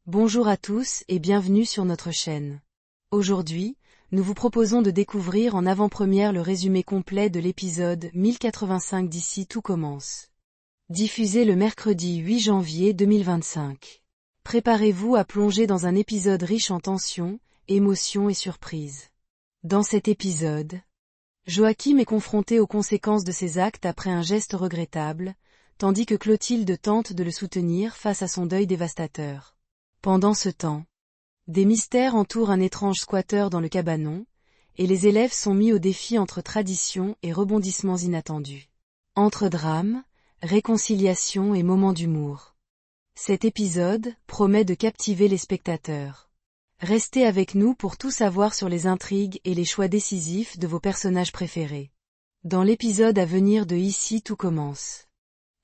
Bonjour à tous et bienvenue sur notre chaîne. Aujourd'hui, nous vous proposons de découvrir en avant-première le résumé complet de l'épisode 1085 d'Ici tout commence. Diffusé le mercredi 8 janvier 2025. Préparez-vous à plonger dans un épisode riche en tensions, émotions et surprises. Dans cet épisode, Joachim est confronté aux conséquences de ses actes après un geste regrettable, tandis que Clotilde tente de le soutenir face à son deuil dévastateur. Pendant ce temps, des mystères entourent un étrange squatteur dans le cabanon, et les élèves sont mis au défi entre tradition et rebondissements inattendus. Entre drame, réconciliation et moments d'humour. Cet épisode promet de captiver les spectateurs. Restez avec nous pour tout savoir sur les intrigues et les choix décisifs de vos personnages préférés. Dans l'épisode à venir de Ici tout commence.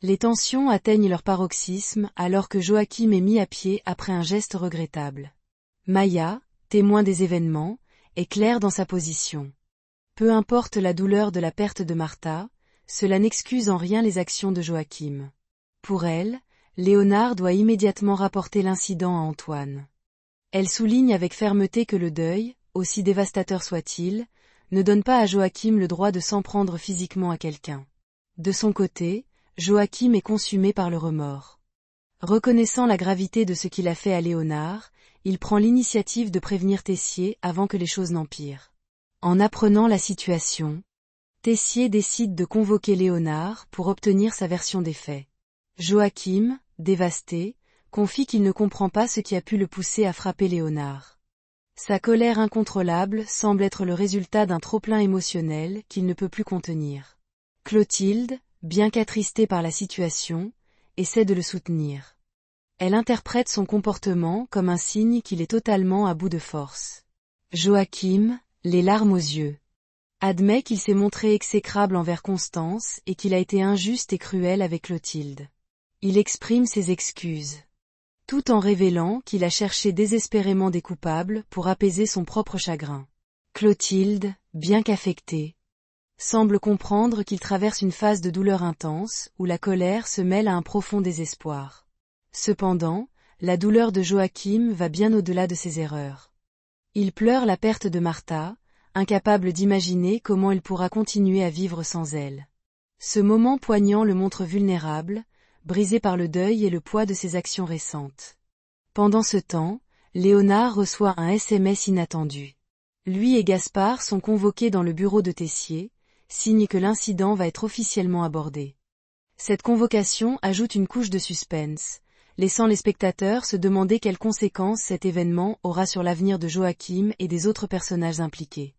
Les tensions atteignent leur paroxysme alors que Joachim est mis à pied après un geste regrettable. Maya, témoin des événements, est claire dans sa position. Peu importe la douleur de la perte de Martha, cela n'excuse en rien les actions de Joachim. Pour elle, Léonard doit immédiatement rapporter l'incident à Antoine. Elle souligne avec fermeté que le deuil, aussi dévastateur soit-il, ne donne pas à Joachim le droit de s'en prendre physiquement à quelqu'un. De son côté, Joachim est consumé par le remords. Reconnaissant la gravité de ce qu'il a fait à Léonard, il prend l'initiative de prévenir Tessier avant que les choses n'empirent. En apprenant la situation, Tessier décide de convoquer Léonard pour obtenir sa version des faits. Joachim, dévasté, confie qu'il ne comprend pas ce qui a pu le pousser à frapper Léonard. Sa colère incontrôlable semble être le résultat d'un trop-plein émotionnel qu'il ne peut plus contenir. Clotilde, bien qu'attristée par la situation, essaie de le soutenir. Elle interprète son comportement comme un signe qu'il est totalement à bout de force. Joachim, les larmes aux yeux, admet qu'il s'est montré exécrable envers Constance et qu'il a été injuste et cruel avec Clotilde. Il exprime ses excuses, tout en révélant qu'il a cherché désespérément des coupables pour apaiser son propre chagrin. Clotilde, bien qu'affectée, semble comprendre qu'il traverse une phase de douleur intense où la colère se mêle à un profond désespoir. Cependant, la douleur de Joachim va bien au-delà de ses erreurs. Il pleure la perte de Martha, incapable d'imaginer comment il pourra continuer à vivre sans elle. Ce moment poignant le montre vulnérable, brisé par le deuil et le poids de ses actions récentes. Pendant ce temps, Léonard reçoit un SMS inattendu. Lui et Gaspard sont convoqués dans le bureau de Tessier, signe que l'incident va être officiellement abordé. Cette convocation ajoute une couche de suspense, laissant les spectateurs se demander quelles conséquences cet événement aura sur l'avenir de Joachim et des autres personnages impliqués.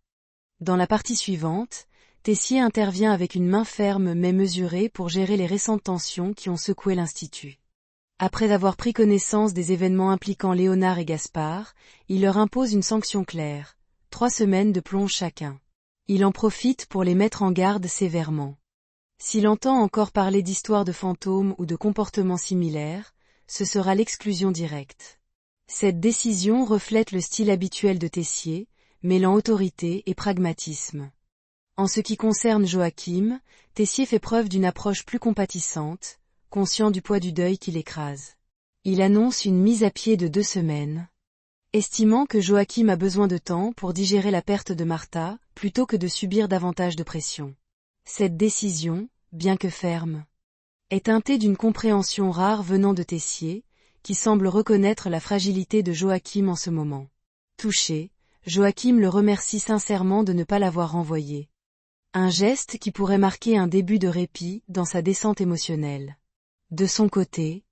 Dans la partie suivante, Tessier intervient avec une main ferme mais mesurée pour gérer les récentes tensions qui ont secoué l'Institut. Après avoir pris connaissance des événements impliquant Léonard et Gaspard, il leur impose une sanction claire, 3 semaines de plonge chacun. Il en profite pour les mettre en garde sévèrement. S'il entend encore parler d'histoires de fantômes ou de comportements similaires, ce sera l'exclusion directe. Cette décision reflète le style habituel de Tessier, mêlant autorité et pragmatisme. En ce qui concerne Joachim, Tessier fait preuve d'une approche plus compatissante, conscient du poids du deuil qui l'écrase. Il annonce une mise à pied de 2 semaines. Estimant que Joachim a besoin de temps pour digérer la perte de Martha, plutôt que de subir davantage de pression. Cette décision, bien que ferme, est teintée d'une compréhension rare venant de Tessier, qui semble reconnaître la fragilité de Joachim en ce moment. Touché, Joachim le remercie sincèrement de ne pas l'avoir renvoyé. Un geste qui pourrait marquer un début de répit dans sa descente émotionnelle. De son côté,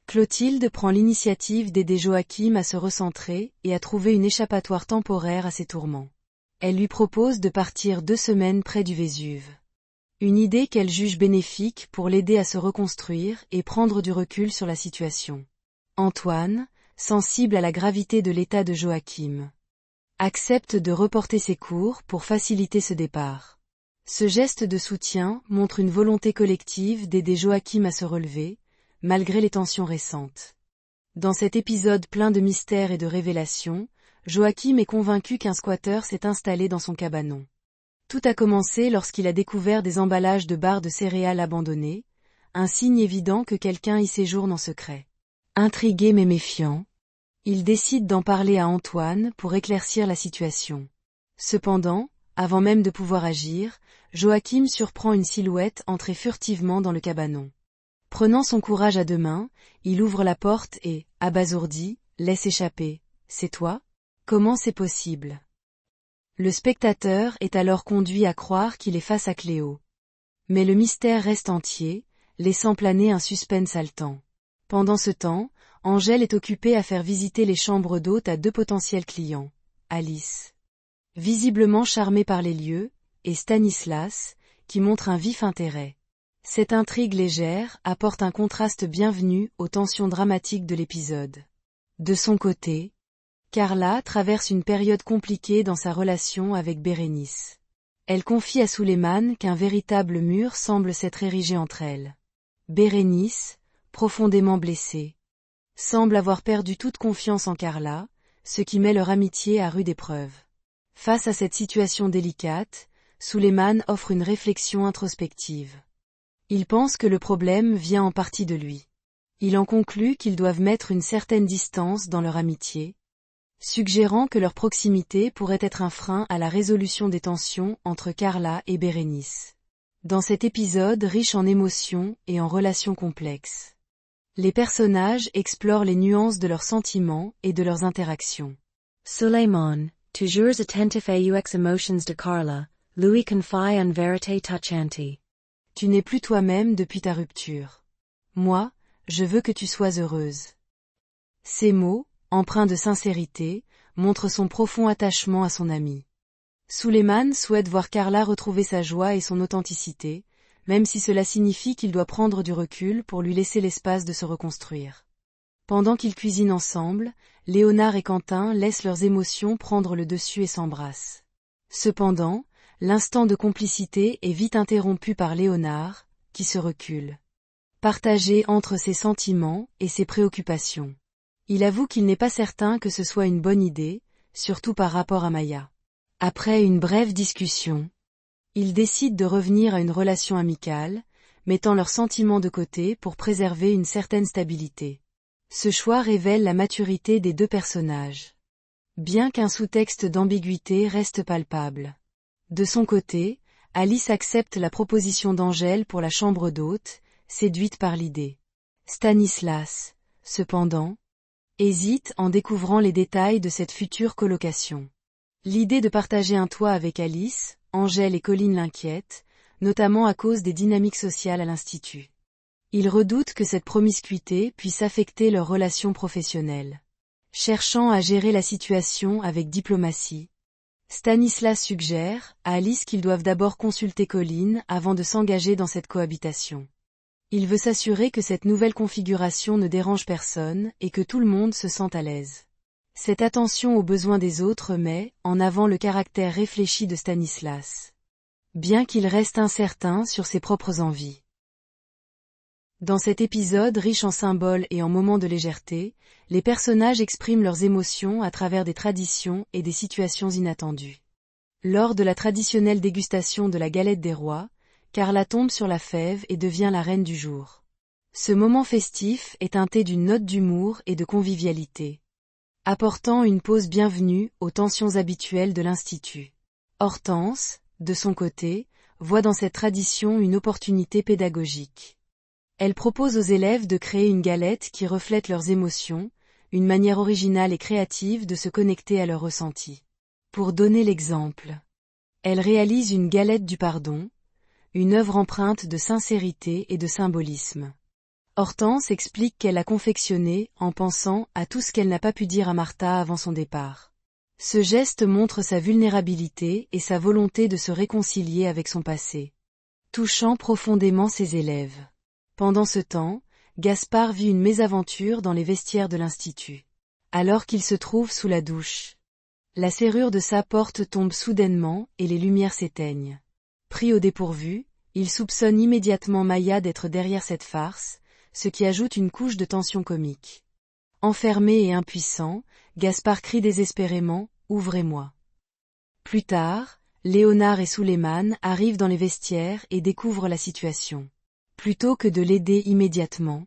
Clotilde prend l'initiative d'aider Joachim à se recentrer et à trouver une échappatoire temporaire à ses tourments. Elle lui propose de partir 2 semaines près du Vésuve. Une idée qu'elle juge bénéfique pour l'aider à se reconstruire et prendre du recul sur la situation. Antoine, sensible à la gravité de l'état de Joachim, accepte de reporter ses cours pour faciliter ce départ. Ce geste de soutien montre une volonté collective d'aider Joachim à se relever, malgré les tensions récentes. Dans cet épisode plein de mystères et de révélations, Joachim est convaincu qu'un squatteur s'est installé dans son cabanon. Tout a commencé lorsqu'il a découvert des emballages de barres de céréales abandonnés, un signe évident que quelqu'un y séjourne en secret. Intrigué mais méfiant, Il décide d'en parler à Antoine pour éclaircir la situation. Cependant, avant même de pouvoir agir, Joachim surprend une silhouette entrer furtivement dans le cabanon. Prenant son courage à deux mains, il ouvre la porte et, abasourdi, laisse échapper « C'est toi ? Comment c'est possible ?» Le spectateur est alors conduit à croire qu'il est face à Cléo. Mais le mystère reste entier, laissant planer un suspense haletant. Pendant ce temps, Angèle est occupée à faire visiter les chambres d'hôtes à deux potentiels clients, Alice, visiblement charmée par les lieux, et Stanislas, qui montre un vif intérêt. Cette intrigue légère apporte un contraste bienvenu aux tensions dramatiques de l'épisode. De son côté, Carla traverse une période compliquée dans sa relation avec Bérénice. Elle confie à Suleiman qu'un véritable mur semble s'être érigé entre elles. Bérénice, profondément blessée, semble avoir perdu toute confiance en Carla, ce qui met leur amitié à rude épreuve. Face à cette situation délicate, Suleiman offre une réflexion introspective. Il pense que le problème vient en partie de lui. Il en conclut qu'ils doivent mettre une certaine distance dans leur amitié, suggérant que leur proximité pourrait être un frein à la résolution des tensions entre Carla et Bérénice. Dans cet épisode riche en émotions et en relations complexes, les personnages explorent les nuances de leurs sentiments et de leurs interactions. Suleiman, toujours attentif aux émotions de Carla, lui confie une vérité touchante. Tu n'es plus toi-même depuis ta rupture. Moi, je veux que tu sois heureuse. Ces mots, empreints de sincérité, montrent son profond attachement à son ami. Suleiman souhaite voir Carla retrouver sa joie et son authenticité, même si cela signifie qu'il doit prendre du recul pour lui laisser l'espace de se reconstruire. Pendant qu'ils cuisinent ensemble, Léonard et Quentin laissent leurs émotions prendre le dessus et s'embrassent. Cependant, l'instant de complicité est vite interrompu par Léonard, qui se recule, partagé entre ses sentiments et ses préoccupations. Il avoue qu'il n'est pas certain que ce soit une bonne idée, surtout par rapport à Maya. Après une brève discussion, ils décident de revenir à une relation amicale, mettant leurs sentiments de côté pour préserver une certaine stabilité. Ce choix révèle la maturité des deux personnages. Bien qu'un sous-texte d'ambiguïté reste palpable. De son côté, Alice accepte la proposition d'Angèle pour la chambre d'hôte, séduite par l'idée. Stanislas, cependant, hésite en découvrant les détails de cette future colocation. L'idée de partager un toit avec Alice, Angèle et Colline l'inquiète, notamment à cause des dynamiques sociales à l'Institut. Il redoute que cette promiscuité puisse affecter leur relation professionnelle. Cherchant à gérer la situation avec diplomatie, Stanislas suggère à Alice qu'ils doivent d'abord consulter Colline avant de s'engager dans cette cohabitation. Il veut s'assurer que cette nouvelle configuration ne dérange personne et que tout le monde se sente à l'aise. Cette attention aux besoins des autres met en avant le caractère réfléchi de Stanislas, bien qu'il reste incertain sur ses propres envies. Dans cet épisode riche en symboles et en moments de légèreté, les personnages expriment leurs émotions à travers des traditions et des situations inattendues. Lors de la traditionnelle dégustation de la galette des rois, Carla tombe sur la fève et devient la reine du jour. Ce moment festif est teinté d'une note d'humour et de convivialité, apportant une pause bienvenue aux tensions habituelles de l'Institut. Hortense, de son côté, voit dans cette tradition une opportunité pédagogique. Elle propose aux élèves de créer une galette qui reflète leurs émotions, une manière originale et créative de se connecter à leurs ressentis. Pour donner l'exemple, elle réalise une galette du pardon, une œuvre empreinte de sincérité et de symbolisme. Hortense explique qu'elle l'a confectionnée en pensant à tout ce qu'elle n'a pas pu dire à Martha avant son départ. Ce geste montre sa vulnérabilité et sa volonté de se réconcilier avec son passé, touchant profondément ses élèves. Pendant ce temps, Gaspard vit une mésaventure dans les vestiaires de l'Institut. Alors qu'il se trouve sous la douche, la serrure de sa porte tombe soudainement et les lumières s'éteignent. Pris au dépourvu, il soupçonne immédiatement Maya d'être derrière cette farce, ce qui ajoute une couche de tension comique. Enfermé et impuissant, Gaspard crie désespérément « Ouvrez-moi ». Plus tard, Léonard et Suleiman arrivent dans les vestiaires et découvrent la situation. Plutôt que de l'aider immédiatement,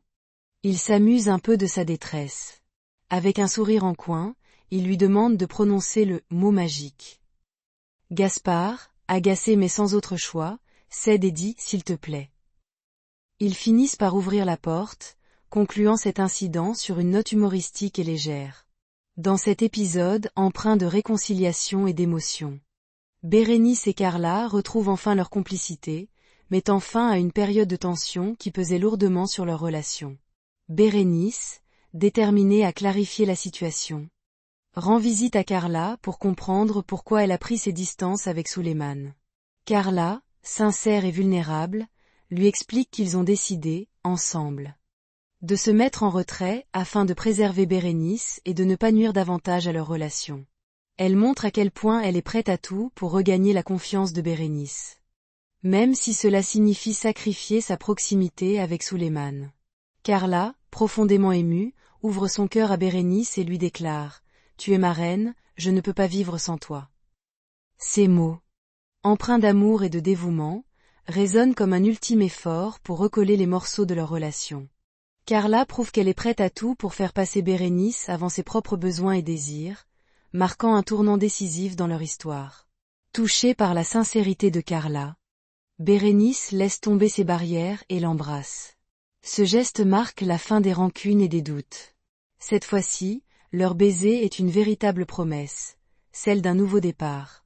ils s'amusent un peu de sa détresse. Avec un sourire en coin, il lui demande de prononcer le mot magique. Gaspard, agacé mais sans autre choix, cède et dit « s'il te plaît ». Ils finissent par ouvrir la porte, concluant cet incident sur une note humoristique et légère. Dans cet épisode empreint de réconciliation et d'émotion, Bérénice et Carla retrouvent enfin leur complicité, mettant fin à une période de tension qui pesait lourdement sur leur relation. Bérénice, déterminée à clarifier la situation, rend visite à Carla pour comprendre pourquoi elle a pris ses distances avec Souleymane. Carla, sincère et vulnérable, lui explique qu'ils ont décidé, ensemble, de se mettre en retrait afin de préserver Bérénice et de ne pas nuire davantage à leur relation. Elle montre à quel point elle est prête à tout pour regagner la confiance de Bérénice, même si cela signifie sacrifier sa proximité avec Souleymane. Carla, profondément émue, ouvre son cœur à Bérénice et lui déclare « Tu es ma reine, je ne peux pas vivre sans toi ». Ces mots, empreints d'amour et de dévouement, résonnent comme un ultime effort pour recoller les morceaux de leur relation. Carla prouve qu'elle est prête à tout pour faire passer Bérénice avant ses propres besoins et désirs, marquant un tournant décisif dans leur histoire. Touchée par la sincérité de Carla, Bérénice laisse tomber ses barrières et l'embrasse. Ce geste marque la fin des rancunes et des doutes. Cette fois-ci, leur baiser est une véritable promesse, celle d'un nouveau départ.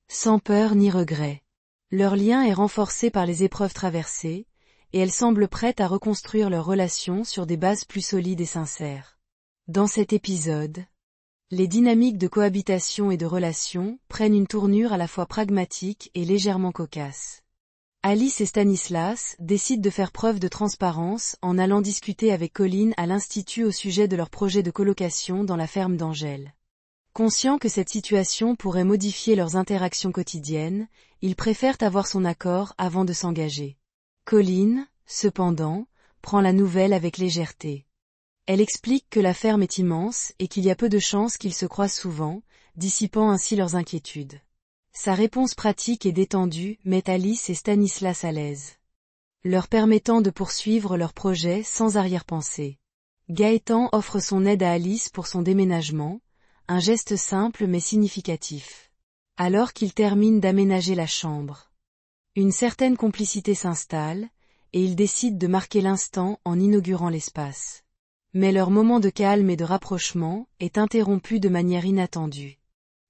Sans peur ni regret. Leur lien est renforcé par les épreuves traversées, et elles semblent prêtes à reconstruire leur relation sur des bases plus solides et sincères. Dans cet épisode, les dynamiques de cohabitation et de relation prennent une tournure à la fois pragmatique et légèrement cocasse. Alice et Stanislas décident de faire preuve de transparence en allant discuter avec Colline à l'Institut au sujet de leur projet de colocation dans la ferme d'Angèle. Conscients que cette situation pourrait modifier leurs interactions quotidiennes, ils préfèrent avoir son accord avant de s'engager. Colline, cependant, prend la nouvelle avec légèreté. Elle explique que la ferme est immense et qu'il y a peu de chances qu'ils se croisent souvent, dissipant ainsi leurs inquiétudes. Sa réponse pratique et détendue met Alice et Stanislas à l'aise, leur permettant de poursuivre leur projet sans arrière-pensée. Gaëtan offre son aide à Alice pour son déménagement, un geste simple mais significatif. Alors qu'ils terminent d'aménager la chambre, une certaine complicité s'installe, et ils décident de marquer l'instant en inaugurant l'espace. Mais leur moment de calme et de rapprochement est interrompu de manière inattendue.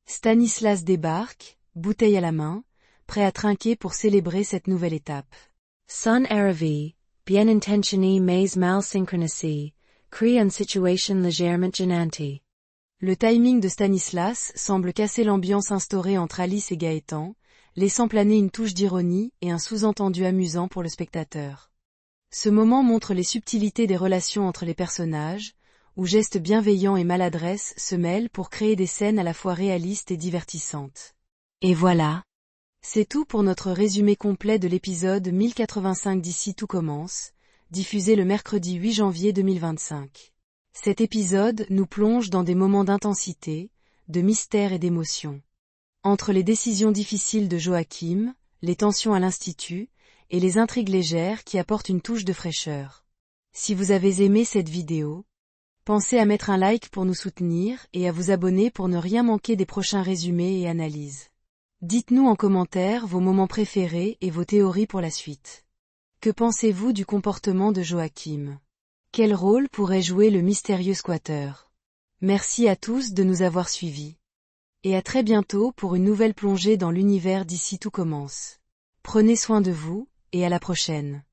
Stanislas débarque, bouteille à la main, prêt à trinquer pour célébrer cette nouvelle étape. Son arrivée, bien intentionnée mais mal synchronisée, crée une situation légèrement gênante. Le timing de Stanislas semble casser l'ambiance instaurée entre Alice et Gaëtan, laissant planer une touche d'ironie et un sous-entendu amusant pour le spectateur. Ce moment montre les subtilités des relations entre les personnages, où gestes bienveillants et maladresse se mêlent pour créer des scènes à la fois réalistes et divertissantes. Et voilà. C'est tout pour notre résumé complet de l'épisode 1085 d'Ici tout commence, diffusé le mercredi 8 janvier 2025. Cet épisode nous plonge dans des moments d'intensité, de mystère et d'émotion. Entre les décisions difficiles de Joachim, les tensions à l'Institut, et les intrigues légères qui apportent une touche de fraîcheur. Si vous avez aimé cette vidéo, pensez à mettre un like pour nous soutenir et à vous abonner pour ne rien manquer des prochains résumés et analyses. Dites-nous en commentaire vos moments préférés et vos théories pour la suite. Que pensez-vous du comportement de Joachim? Quel rôle pourrait jouer le mystérieux squatter? Merci à tous de nous avoir suivis. Et à très bientôt pour une nouvelle plongée dans l'univers d'Ici tout commence. Prenez soin de vous, et à la prochaine.